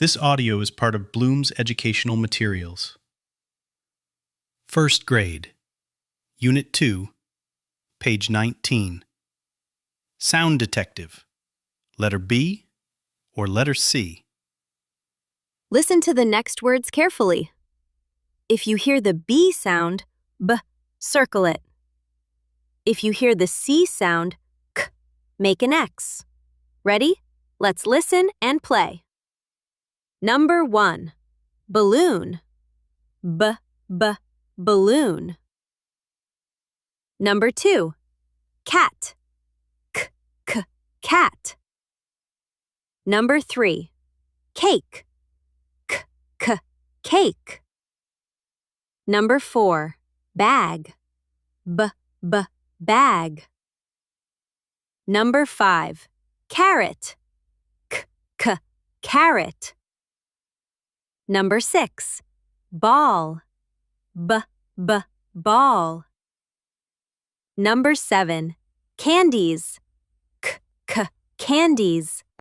This audio is part of Bloom's educational materials. First grade, Unit 2, page 19. Sound detective, letter B or letter C? Listen to the next words carefully. If you hear the B sound, B, circle it. If you hear the C sound, K, make an X. Ready? Let's listen and play. Number 1, balloon. Balloon. Number 2, cat. Cat. Number 3, cake. Cake. Number 4, bag. Bag. Number 5, carrot. Carrot. Number 6, ball. Ball. Number 7, candies. Candies.